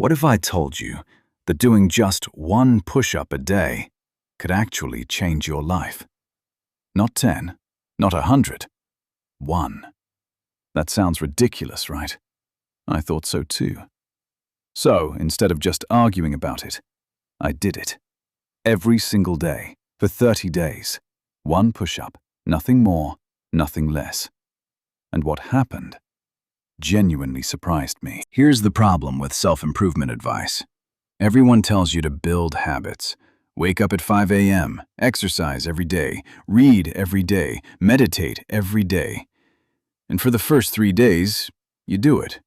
What if I told you that doing just one push-up a day could actually change your life? Not 10, not 100, 1. That sounds ridiculous, right? I thought so too. So, instead of just arguing about it, I did it. Every single day, for 30 days. One push-up, nothing more, nothing less. And what happened genuinely surprised me. Here's the problem with self-improvement advice. Everyone tells you to build habits. Wake up at 5 a.m., exercise every day, read every day, meditate every day. And for the first 3 days, you do it.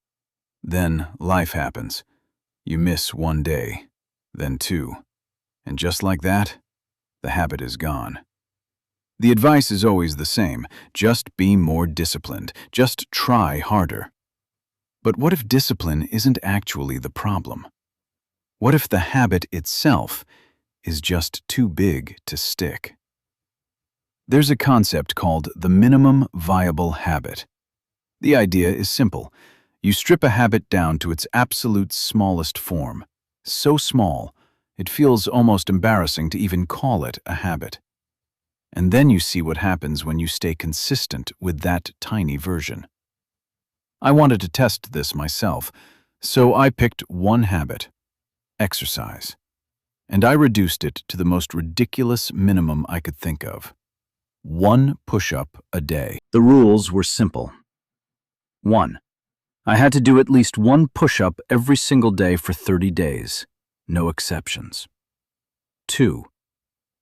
Then life happens. You miss 1 day, then 2. And just like that, the habit is gone. The advice is always the same. Just be more disciplined. Just try harder. But what if discipline isn't actually the problem? What if the habit itself is just too big to stick? There's a concept called the minimum viable habit. The idea is simple. You strip a habit down to its absolute smallest form. So small, it feels almost embarrassing to even call it a habit. And then you see what happens when you stay consistent with that tiny version. I wanted to test this myself, so I picked one habit: exercise. And I reduced it to the most ridiculous minimum I could think of. 1 push-up a day. The rules were simple. 1. I had to do at least 1 push-up every single day for 30 days. No exceptions. 2.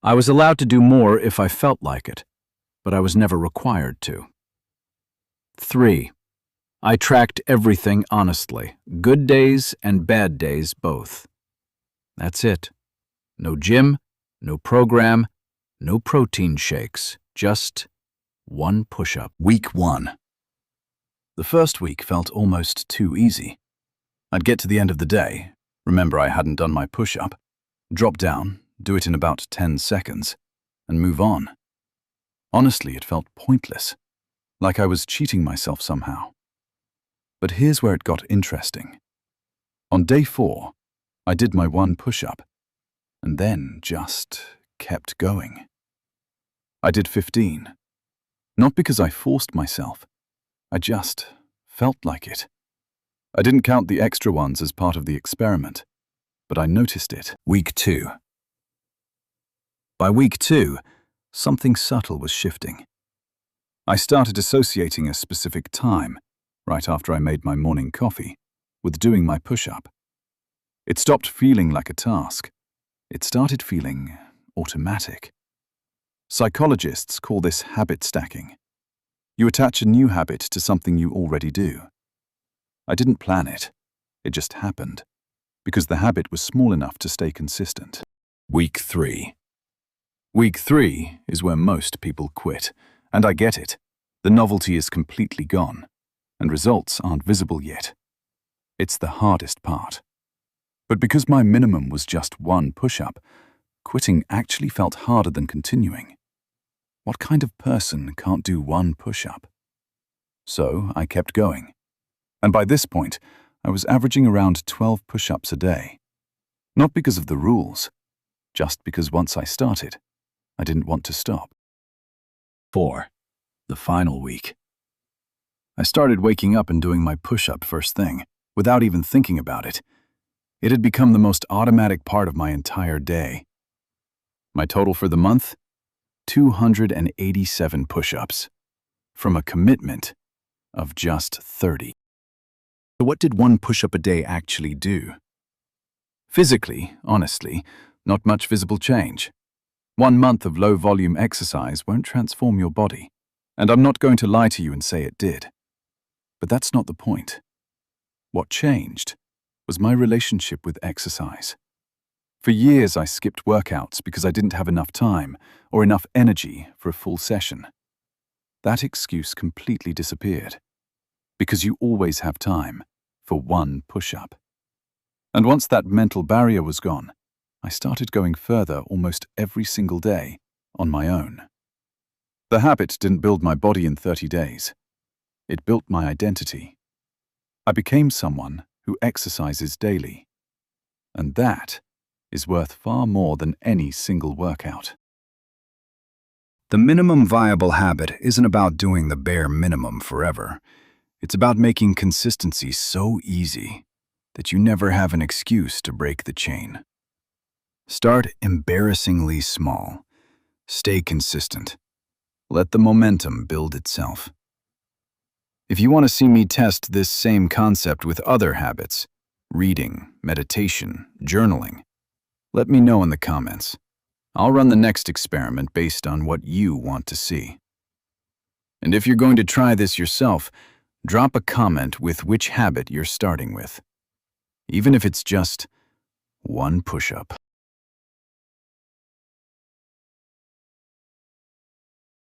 I was allowed to do more if I felt like it, but I was never required to. 3. I tracked everything honestly, good days and bad days both. That's it. No gym, no program, no protein shakes, just 1 push-up. Week 1. The first week felt almost too easy. I'd get to the end of the day, remember I hadn't done my push-up, drop down, do it in about 10 seconds, and move on. Honestly, it felt pointless, like I was cheating myself somehow. But here's where it got interesting. On day 4, I did my 1 push-up, and then just kept going. I did 15. Not because I forced myself, I just felt like it. I didn't count the extra ones as part of the experiment, but I noticed it. Week 2. By week 2, something subtle was shifting. I started associating a specific time, right after I made my morning coffee, with doing my push-up. It stopped feeling like a task. It started feeling automatic. Psychologists call this habit stacking. You attach a new habit to something you already do. I didn't plan it. It just happened, because the habit was small enough to stay consistent. Week 3. Week 3 is where most people quit, and I get it. The novelty is completely gone, and results aren't visible yet. It's the hardest part. But because my minimum was just 1 push-up, quitting actually felt harder than continuing. What kind of person can't do 1 push-up? So I kept going. And by this point, I was averaging around 12 push-ups a day. Not because of the rules, just because once I started, I didn't want to stop. 4. The final week. I started waking up and doing my push-up first thing, without even thinking about it. It had become the most automatic part of my entire day. My total for the month? 287 push-ups, from a commitment of just 30. So what did 1 push-up a day actually do? Physically, honestly, not much visible change. 1 month of low-volume exercise won't transform your body, and I'm not going to lie to you and say it did. But that's not the point. What changed was my relationship with exercise. For years, I skipped workouts because I didn't have enough time or enough energy for a full session. That excuse completely disappeared, because you always have time for 1 push-up. And once that mental barrier was gone, I started going further almost every single day on my own. The habit didn't build my body in 30 days. It built my identity. I became someone who exercises daily, And that is worth far more than any single workout. The minimum viable habit isn't about doing the bare minimum forever. It's about making consistency so easy that you never have an excuse to break the chain. Start embarrassingly small. Stay consistent. Let the momentum build itself. If you want to see me test this same concept with other habits, reading, meditation, journaling, let me know in the comments. I'll run the next experiment based on what you want to see. And if you're going to try this yourself, drop a comment with which habit you're starting with, even if it's just one push-up.